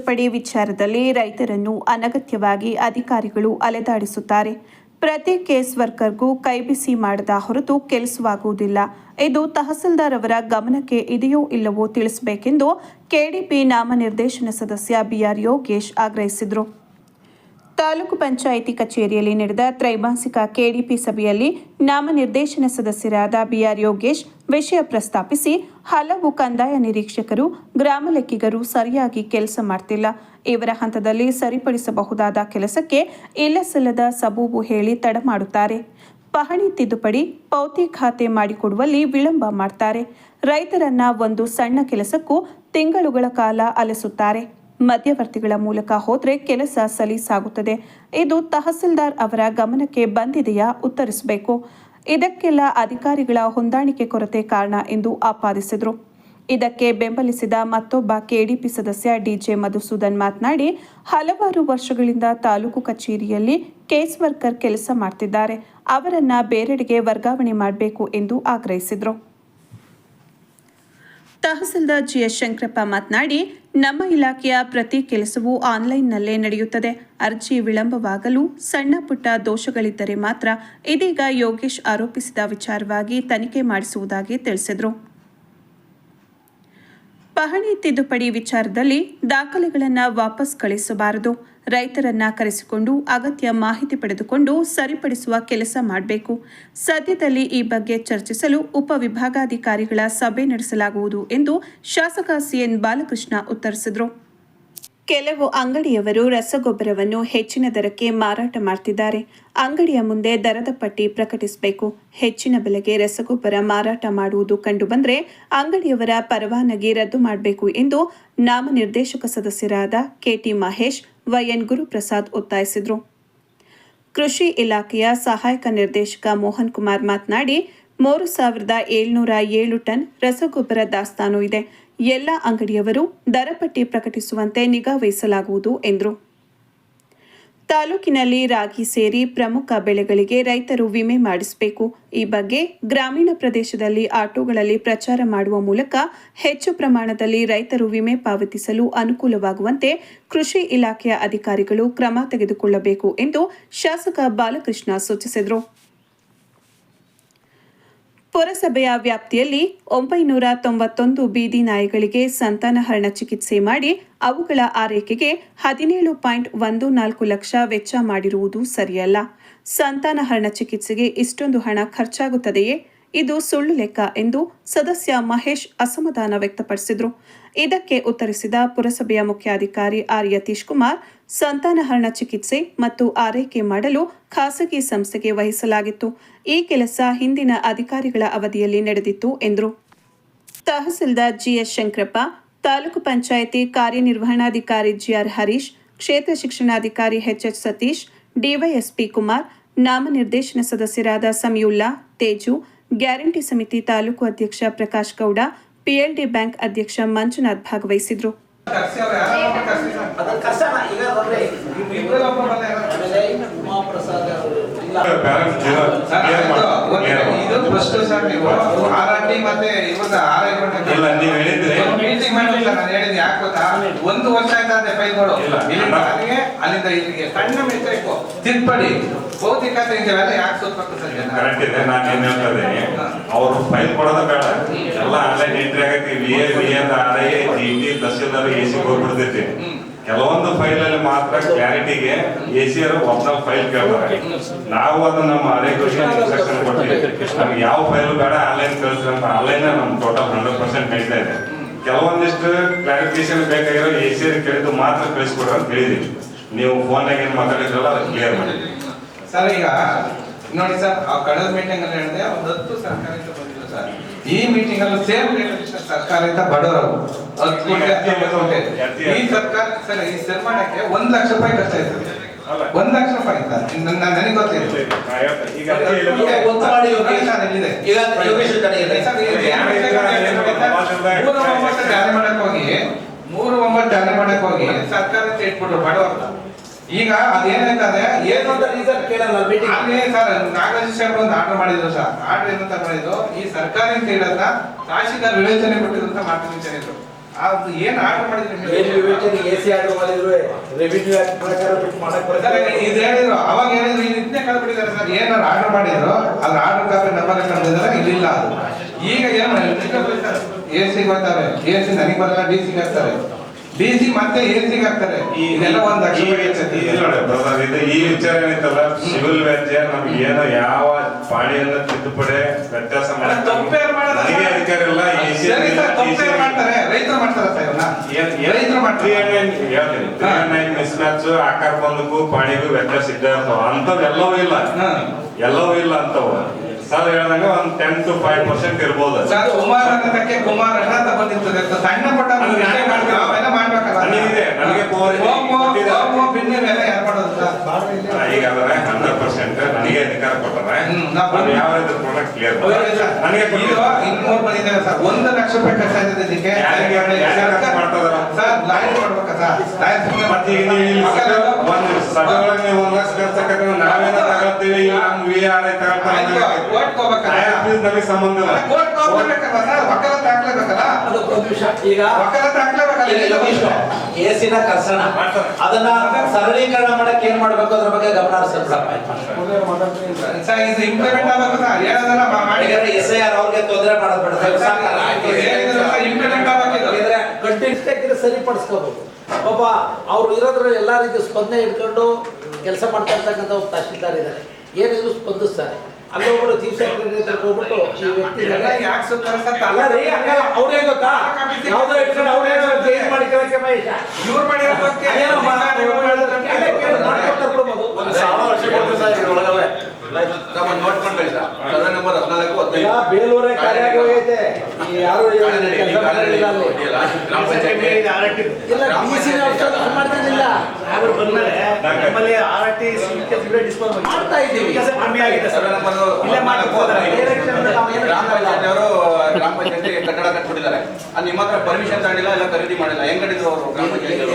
ತಿದ್ದುಪಡಿ ವಿಚಾರದಲ್ಲಿ ರೈತರನ್ನು ಅನಗತ್ಯವಾಗಿ ಅಧಿಕಾರಿಗಳು ಅಲೆದಾಡಿಸುತ್ತಾರೆ. ಪ್ರತಿ ಕೇಸ್ ವರ್ಕರ್ಗೂ ಕೈಬಿಸಿ ಮಾಡದ ಹೊರತು ಕೆಲಸವಾಗುವುದಿಲ್ಲ. ಇದು ತಹಸೀಲ್ದಾರ್ ಅವರ ಗಮನಕ್ಕೆ ಇದೆಯೋ ಇಲ್ಲವೋ ತಿಳಿಸಬೇಕೆಂದು ಕೆಡಿಪಿ ನಾಮನಿರ್ದೇಶನ ಸದಸ್ಯ ಬಿಆರ್ ಯೋಗೇಶ್ ಆಗ್ರಹಿಸಿದರು. ತಾಲೂಕು ಪಂಚಾಯಿತಿ ಕಚೇರಿಯಲ್ಲಿ ನಡೆದ ತ್ರೈಮಾಸಿಕ ಕೆಡಿಪಿ ಸಭೆಯಲ್ಲಿ ನಾಮನಿರ್ದೇಶನ ಸದಸ್ಯರಾದ ಬಿಆರ್ ಯೋಗೇಶ್ ವಿಷಯ ಪ್ರಸ್ತಾಪಿಸಿ, ಹಲವು ಕಂದಾಯ ನಿರೀಕ್ಷಕರು, ಗ್ರಾಮ ಲೆಕ್ಕಿಗರು ಸರಿಯಾಗಿ ಕೆಲಸ ಮಾಡ್ತಿಲ್ಲ. ಇವರ ಹಂತದಲ್ಲಿ ಸರಿಪಡಿಸಬಹುದಾದ ಕೆಲಸಕ್ಕೆ ಇಲ್ಲಸಲ್ಲದ ಸಬೂಬು ಹೇಳಿ ತಡ ಮಾಡುತ್ತಾರೆ. ಪಹಣಿ ತಿದ್ದುಪಡಿ, ಪೌತಿ ಖಾತೆ ಮಾಡಿಕೊಡುವಲ್ಲಿ ವಿಳಂಬ ಮಾಡ್ತಾರೆ. ರೈತರನ್ನ ಒಂದು ಸಣ್ಣ ಕೆಲಸಕ್ಕೂ ತಿಂಗಳುಗಳ ಕಾಲ ಅಲೆಸುತ್ತಾರೆ. ಮಧ್ಯವರ್ತಿಗಳ ಮೂಲಕ ಹೋದರೆ ಕೆಲಸ ಸಲೀಸಾಗುತ್ತದೆ. ಇದು ತಹಸೀಲ್ದಾರ್ ಅವರ ಗಮನಕ್ಕೆ ಬಂದಿದೆಯಾ ಉತ್ತರಿಸಬೇಕು. ಇದಕ್ಕೆಲ್ಲ ಅಧಿಕಾರಿಗಳ ಹೊಂದಾಣಿಕೆ ಕೊರತೆ ಕಾರಣ ಎಂದು ಆಪಾದಿಸಿದರು. ಇದಕ್ಕೆ ಬೆಂಬಲಿಸಿದ ಮತ್ತೊಬ್ಬ ಕೆಡಿಪಿ ಸದಸ್ಯ ಡಿಜೆ ಮಧುಸೂದನ್ ಮಾತನಾಡಿ, ಹಲವಾರು ವರ್ಷಗಳಿಂದ ತಾಲೂಕು ಕಚೇರಿಯಲ್ಲಿ ಕೇಸ್ ವರ್ಕರ್ ಕೆಲಸ ಮಾಡ್ತಿದ್ದಾರೆ. ಅವರನ್ನ ಬೇರೆಡೆಗೆ ವರ್ಗಾವಣೆ ಮಾಡಬೇಕು ಎಂದು ಆಗ್ರಹಿಸಿದರು. ತಹಸೀಲ್ದಾರ್ ಜಿಎಸ್ ಶಂಕರಪ್ಪ ಮಾತನಾಡಿ, ನಮ್ಮ ಇಲಾಖೆಯ ಪ್ರತಿ ಕೆಲಸವೂ ಆನ್ಲೈನ್ನಲ್ಲೇ ನಡೆಯುತ್ತದೆ. ಅರ್ಜಿ ವಿಳಂಬವಾಗಲು ಸಣ್ಣ ಪುಟ್ಟ ದೋಷಗಳಿದ್ದರೆ ಮಾತ್ರ ಇದೀಗ ಯೋಗೇಶ್ ಆರೋಪಿಸಿದ ವಿಚಾರವಾಗಿ ತನಿಖೆ ಮಾಡಿಸುವುದಾಗಿ ತಿಳಿಸಿದರು. ಪಹಣಿ ತಿದ್ದುಪಡಿ ವಿಚಾರದಲ್ಲಿ ದಾಖಲೆಗಳನ್ನು ವಾಪಸ್ ಕಳಿಸಬಾರದು. ರೈತರನ್ನ ಕರೆಸಿಕೊಂಡು ಅಗತ್ಯ ಮಾಹಿತಿ ಪಡೆದುಕೊಂಡು ಸರಿಪಡಿಸುವ ಕೆಲಸ ಮಾಡಬೇಕು. ಸದ್ಯದಲ್ಲಿ ಈ ಬಗ್ಗೆ ಚರ್ಚಿಸಲು ಉಪವಿಭಾಗಾಧಿಕಾರಿಗಳ ಸಭೆ ನಡೆಸಲಾಗುವುದು ಎಂದು ಶಾಸಕ ಸಿಎನ್ ಬಾಲಕೃಷ್ಣ ಉತ್ತರಿಸಿದರು. ಕೆಲವು ಅಂಗಡಿಯವರು ರಸಗೊಬ್ಬರವನ್ನು ಹೆಚ್ಚಿನ ದರಕ್ಕೆ ಮಾರಾಟ ಮಾಡ್ತಿದ್ದಾರೆ. ಅಂಗಡಿಯ ಮುಂದೆ ದರದ ಪಟ್ಟಿ ಪ್ರಕಟಿಸಬೇಕು. ಹೆಚ್ಚಿನ ಬೆಲೆಗೆ ರಸಗೊಬ್ಬರ ಮಾರಾಟ ಮಾಡುವುದು ಕಂಡುಬಂದರೆ ಅಂಗಡಿಯವರ ಪರವಾನಗಿ ರದ್ದು ಮಾಡಬೇಕು ಎಂದು ನಾಮನಿರ್ದೇಶಕ ಸದಸ್ಯರಾದ ಕೆಟಿ ಮಹೇಶ್, ವೈಎನ್ ಗುರುಪ್ರಸಾದ್ ಒತ್ತಾಯಿಸಿದರು. ಕೃಷಿ ಇಲಾಖೆಯ ಸಹಾಯಕ ನಿರ್ದೇಶಕ ಮೋಹನ್ ಕುಮಾರ್ ಮಾತನಾಡಿ, 3707 ಟನ್ ರಸಗೊಬ್ಬರ ದಾಸ್ತಾನು ಇದೆ. ಎಲ್ಲ ಅಂಗಡಿಯವರು ದರಪಟ್ಟಿ ಪ್ರಕಟಿಸುವಂತೆ ನಿಗಾ ವಹಿಸಲಾಗುವುದು ಎಂದರು. ತಾಲೂಕಿನಲ್ಲಿ ರಾಗಿ ಸೇರಿ ಪ್ರಮುಖ ಬೆಳೆಗಳಿಗೆ ರೈತರು ವಿಮೆ ಮಾಡಿಸಬೇಕು. ಈ ಬಗ್ಗೆ ಗ್ರಾಮೀಣ ಪ್ರದೇಶದಲ್ಲಿ ಆಟೋಗಳಲ್ಲಿ ಪ್ರಚಾರ ಮಾಡುವ ಮೂಲಕ ಹೆಚ್ಚು ಪ್ರಮಾಣದಲ್ಲಿ ರೈತರು ವಿಮೆ ಪಾವತಿಸಲು ಅನುಕೂಲವಾಗುವಂತೆ ಕೃಷಿ ಇಲಾಖೆಯ ಅಧಿಕಾರಿಗಳು ಕ್ರಮ ತೆಗೆದುಕೊಳ್ಳಬೇಕು ಎಂದು ಶಾಸಕ ಬಾಲಕೃಷ್ಣ ಸೂಚಿಸಿದರು. ಪುರಸಭೆಯ ವ್ಯಾಪ್ತಿಯಲ್ಲಿ 991 ಬೀದಿ ನಾಯಿಗಳಿಗೆ ಸಂತಾನಹರಣ ಚಿಕಿತ್ಸೆ ಮಾಡಿ ಅವುಗಳ ಆರೈಕೆಗೆ 17.14 ಲಕ್ಷ ವೆಚ್ಚ ಮಾಡಿರುವುದು ಸರಿಯಲ್ಲ. ಸಂತಾನಹರಣ ಚಿಕಿತ್ಸೆಗೆ ಇಷ್ಟೊಂದು ಹಣ ಖರ್ಚಾಗುತ್ತದೆಯೇ? ಇದು ಸುಳ್ಳು ಲೆಕ್ಕ ಎಂದು ಸದಸ್ಯ ಮಹೇಶ್ ಅಸಮಾಧಾನ ವ್ಯಕ್ತಪಡಿಸಿದರು. ಇದಕ್ಕೆ ಉತ್ತರಿಸಿದ ಪುರಸಭೆಯ ಮುಖ್ಯಾಧಿಕಾರಿ ಆರ್ ಯತೀಶ್ ಕುಮಾರ್, ಸಂತಾನಹರಣ ಚಿಕಿತ್ಸೆ ಮತ್ತು ಆರೈಕೆ ಮಾಡಲು ಖಾಸಗಿ ಸಂಸ್ಥೆಗೆ ವಹಿಸಲಾಗಿತ್ತು. ಈ ಕೆಲಸ ಹಿಂದಿನ ಅಧಿಕಾರಿಗಳ ಅವಧಿಯಲ್ಲಿ ನಡೆದಿತ್ತು ಎಂದರು. ತಹಸೀಲ್ದಾರ್ ಜಿಎಸ್ ಶಂಕರಪ್ಪ, ತಾಲೂಕು ಪಂಚಾಯಿತಿ ಕಾರ್ಯನಿರ್ವಹಣಾಧಿಕಾರಿ ಜಿಆರ್ ಹರೀಶ್, ಕ್ಷೇತ್ರ ಶಿಕ್ಷಣಾಧಿಕಾರಿ ಎಚ್ಎಚ್ ಸತೀಶ್, ಡಿವೈಎಸ್ಪಿ ಕುಮಾರ್, ನಾಮನಿರ್ದೇಶನ ಸದಸ್ಯರಾದ ಸಮೀವುಲ್ಲಾ, ತೇಜು, ಗ್ಯಾರಂಟಿ ಸಮಿತಿ ತಾಲೂಕು ಅಧ್ಯಕ್ಷ ಪ್ರಕಾಶ್ ಗೌಡ, ಪಿಎಲ್ಡಿ ಬ್ಯಾಂಕ್ ಅಧ್ಯಕ್ಷ ಮಂಜುನಾಥ್ ಭಾಗವಹಿಸಿದ್ರು. ಒಂದು ವರ್ಷ ಆಯ್ತಾ ಫೈಲ್ಗಳು ಅಲ್ಲಿಂದ ಇಲ್ಲಿಗೆ ಸಣ್ಣ ಮೆಚ್ಚರಿಕೆ ತಿದ್ದುಪಡಿ ಭೌತಿಕ ಇಂಥವೆಲ್ಲ ಯಾಕೆ ಸ್ವಲ್ಪ ಕರೆಕ್ಟ್ ಇದೆ. ನಾನು ಏನ್ ಹೇಳ್ತಾ ಇದ್ದೀನಿ, ಅವರು ಫೈಲ್ ಕೊಡೋದ ಬೇಡ, ಎಲ್ಲ ಆನ್ಲೈನ್ ಎಂಟ್ರಿ ಆಗಕ್ಕೆ ತಹಸೀಲ್ದಾರ್ ಎಸಿ ಹೋಗ್ಬಿಡ್ತೈತಿ. ಕೆಲವೊಂದು ಫೈಲ್ ಅಲ್ಲಿ ಮಾತ್ರ ಕ್ಲಾರಿಟಿಗೆ ಎಸಿ ಅವರು ಒರಿಜಿನಲ್ ಫೈಲ್ ಕೇಳ್ತಾರೆ. ನಾವು ಅದು ನಮ್ಮ ಆರೋಗ್ಯ ಇನ್ಸ್ಟ್ರಕ್ಷನ್ ಕೊಡ್ತೀವಿ, ನಮ್ಗೆ ಯಾವ ಫೈಲ್ ಬೇಡ ಆನ್ಲೈನ್ ಕಳಿಸ್ರಿ ಅಂತ. ಆನ್ಲೈನ್ ನಮ್ ಟೋಟಲ್ 100% ನಡೀತಾ ಇದೆ. ಕೆಲವೊಂದಿಷ್ಟು ಕ್ಲಾರಿಫಿಕೇಶನ್ ಬೇಕಾಗಿರೋ ಎಸಿ ಕೇಳಿದ್ದು ಮಾತ್ರ ಕಳಿಸ್ಕೊಡ್ರಿ ಅಂತ ಹೇಳಿದೀವಿ. ನೀವು ಫೋನ್ನಾಗ ಏನ್ ಮಾತಾಡಿದ್ರಲ್ಲ ಅದು ಕ್ಲಿಯರ್ ಮಾಡಿ ಸರ್. ಈಗ ನೋಡಿ ಸರ್, ಆ ಕಳೆದ ಮೀಟಿಂಗ್ ಅಲ್ಲಿ ಹೇಳಿದೆ, ಒಂದು 10 ಸರ್ಕಾರದಿಂದ ಬಂದಿಲ್ಲ ಸರ್. ಈ ಮೀಟಿಂಗ್ ಅಲ್ಲಿ ಸೇಮ್ ಸರ್ಕಾರದಿಂದ ಬಡವರು 10 ಕೋಟಿ 19 ಕೋಟಿ ಈ ಸರ್ಕಾರ ಸರ್ ಈ ನಿರ್ಮಾಣಕ್ಕೆ 1 ಲಕ್ಷ ರೂಪಾಯಿ ಖರ್ಚು ಆಯ್ತದೆ. 1 ಲಕ್ಷ ರೂಪಾಯಿ ನನಗೆ ಗೊತ್ತಿದೆ. ಜಾರಿ ಮಾಡಕ್ ಹೋಗಿ ಸರ್ಕಾರ ಇಟ್ಬಿಟ್ರು ಬಡವರು. ಈಗ ಅದೇನಾಯ್ತದೆ ಏನು ಅಂತ ಸರ್ ಕೇಳಲ್ಲ ಸರ್. ನಾಗರಾಜ್ ಸಾಹೇಬ್ರು ಒಂದು ಆರ್ಡರ್ ಮಾಡಿದ್ರು ಸರ್. ಆರ್ಡರ್ ಏನಂತ ಮಾಡಿದ್ರು, ಈ ಸರ್ಕಾರಿ ಅಂತ ಹೇಳೋದನ್ನ ತಹಶೀಲ್ದಾರ್ ವಿವೇಚನೆ ಕೊಟ್ಟಿದ್ರು ಅಂತ ಮಾರ್ಗದರ್ಶನ ಇದ್ರು. ಅದು ಏನು ಆರ್ಡರ್ ಮಾಡಿದ್ರಿ ಏನು ವಿವೇಚನೆ ಎಸಿ ಆರ್ಡರ್ ಮಾಡಿದ್ರು ರೆವಿನ್ಯೂ ಆಕ್ಟ್ ಪ್ರಕಾರ ಬಿಟ್ಟು ಮಾಡಕ್ ಸರ್, ಬರ್ತದೆ. ಇದು ಹೇಳಿದ್ರು ಅವಾಗ ಹೇಳಿದ್ರು ಇದನ್ನೇ ಕಳ್ಬಿಟ್ಟಿದ್ದಾರೆ ಸರ್. ಏನಾರು ಆರ್ಡರ್ ಮಾಡಿದ್ರು ಅದ್ರ ಆರ್ಡರ್ ಕಾಪಿ ನಂಬರ್ ಕಳೆದಿದ್ದಾರೆ ಇಲ್ಲಿಲ್ಲ ಅದು. ಈಗ ಏನು ಎಸಿಗೆ ಹೋಗ್ತಾರೆ, ಎಸಿ ನನಗೆ ಬರಲ್ಲ ಡಿಸಿಗೆ ಹಾಕ್ತಾರೆ, ಡಿಸಿ ಮತ್ತೆ ಎಸಿಗೆ ಹಾಕ್ತಾರೆ. ಇದೆಲ್ಲ ಒಂದು ಲಕ್ಷ ರೂಪಾಯಿ ಹೆಚ್ಚುತ್ತೆ. ಈ ವಿಚಾರ ಏನೈತಲ್ಲ, ಸಿವಿಲ್ ವ್ಯಾಜ್ಯ ನಮ್ಗೆ ಏನೋ ಯಾವ ಪಾಣಿಯನ್ನ ತಿದ್ದುಪಡಿ ವ್ಯತ್ಯಾಸ ಅಲ್ಲ, ತಪ್ಪೇನು ಮಾಡೋದು ನನಗೆ ಸರ್? ಅಧಿಕಾರ ಇಲ್ಲ. ಸರಿ ಸರ್, ತಪ್ಪೇನು ಮಾಡ್ತಾರೆ? ರೈತರು ಮಾಡ್ತಾರೆ ಸರ್ ಇವನ್ನ. ರೈತರು ಮಾಡ್ತಾರೆ. ಮಿಸ್ ಮ್ಯಾಚ್ ಆಕಾರ ಬಂದಕ್ಕೂ ಪಾಣಿಗೂ ವ್ಯತ್ಯಾಸ ಇದ್ದೇ ಇರ್ತಾವ. ಅಂತವೆಲ್ಲವೂ ಇಲ್ಲ, ಎಲ್ಲವೂ ಇಲ್ಲ ಅಂತವು. ಸರ್ ಹೇಳ್ದಂಗ ಒಂದ್ 10 to 5% ಇರ್ಬೋದು. ಸರ್, ಕುಮಾರ್ ಅನ್ನೋದಕ್ಕೆ ಕುಮಾರ್ ಅಣ್ಣ ಅಂತ ಬಂದಿರ್ತದೆ. ಸಣ್ಣ ಪುಟ್ಟ ಅವೆಲ್ಲ ಮಾಡ್ಬೇಕಲ್ಲ. ನನಗಿದೆ, ನನಗೆ ಭಿನ್ನ ಯಾರು ಮಾಡೋದು ಸರ್? ಈಗ ಅಂದ್ರೆ 100% ನನಗೆ ಅಧಿಕಾರ ಕೊಟ್ಟಾರೆ. ನಾವು ಯಾವ ರೀತಿ ಪ್ರಾಡಕ್ಟ್ ಕ್ಲಿಯರ್ ನನಗೆ ಇನ್ನೂರು ಬಂದಿದ್ದೇವೆ ಸರ್. 1 ಲಕ್ಷ ರೂಪಾಯಿ ಖರ್ಚಾಗಿದೆ ಇದಕ್ಕೆ. ಸರ್, ಲಾಯರ್ ಮಾಡ್ಬೇಕಾ ಸರ್? ಲಾಯರ್ ಮತ್ತೆ ಈಗ ನೀವು ಒಂದು ಸಭೆಯೊಳಗೆ ನೀವು 1 ಲಕ್ಷ ಖರ್ಚಾಕ ನಾವೇನೋ ತಗೊಳ್ತೀವಿ, ಈಗ ನಮ್ VRI ನಮಗೆ ಸಂಬಂಧ ಇಲ್ಲ. ವಕಾಲತ್ ಹಾಕ್ಲೇಬೇಕಲ್ಲ. ಈಗ ಎಸಿನ ಕರ್ಸೋಣ, ಅದನ್ನ ಸರಳೀಕರಣ ಮಾಡಕ್ ಏನ್ ಮಾಡ್ಬೇಕು ಅದ್ರ ಬಗ್ಗೆ ಗಮನ ಹರಿಸಪ್ಪ. ಸರ್, ಇದು ಇಂಪ್ಲಿಮೆಂಟ್ ಆಗ್ಬೇಕು ಸರ್. ಹೇಳೋದನ್ನ ಮಾಡಿ. SIR ಅವ್ರಿಗೆ ತೊಂದರೆ ಮಾಡೋದ್ ಬೇಡ ಸರ್. ಇಂಪ್ಲಿಮೆಂಟ್ ಆಗ್ಬೇಕು. ಕಂಟಿನ್ಯೂಸ್ ಸರಿಪಡಿಸ್ಕೋಬಹುದು. ಪಾಪ ಅವ್ರು ಇರೋದ್ರಲ್ಲಿ ಎಲ್ಲಾ ರೀತಿ ಸ್ಪಂದನೆ ಇಟ್ಕೊಂಡು ಕೆಲಸ ಮಾಡ್ತಾ ಇರ್ತಕ್ಕಂಥ ಒಬ್ಬ ತಹಶೀಲ್ದಾರ್ ಇದ್ದಾರೆ, ಏನಿದ್ರು ಸ್ಪಂದಿಸ್ತಾರೆ. ಅಲ್ಲೊಬ್ಬರು ಚೀಫ್ ಸೆಕ್ರೆಟರಿ ಹೋಗ್ಬಿಟ್ಟು ಈ ವ್ಯಕ್ತಿ ಯಾಕೆ ಸುತ್ತಾರೆ ಸರ್? ಅಲ್ಲ ರೀ, ಹಂಗಲ್ಲ, ಅವ್ರೇ ಗೊತ್ತಾ ಯಾವ್ದೋ ಇಟ್ಕೊಂಡು ಅವ್ರೇನೋ ಚೇಂಜ್ ಮಾಡಿ ಕೇಳಕ್ಕೆ ಮಹೇಶ ಇವ್ರು ಮಾಡಿರೋ ಬಗ್ಗೆ ಬೇಲೂರೇ ಕಾರ್ಯ ಹೋಗೈತೆ. ಯಾರು ಮಾಡ್ತಿದ್ದಿಲ್ಲ, ಮಾಡ್ತಾ ಇದ್ದೀವಿ. ಗ್ರಾಮ ಪಂಚಾಯತಿ ಕಟ್ಟಡ ಕಟ್ಬಿಟ್ಟಿದ್ದಾರೆ. ಅದು ನಿಮ್ಮ ಹತ್ರ ಪರ್ಮಿಷನ್ ತಗೊಂಡಿಲ್ಲ, ಎಲ್ಲ ಖರೀದಿ ಮಾಡಿಲ್ಲ. ಹೆಂಗ್ ಕಟ್ಟಿದ್ರು ಅವರು ಗ್ರಾಮ ಪಂಚಾಯತಿ?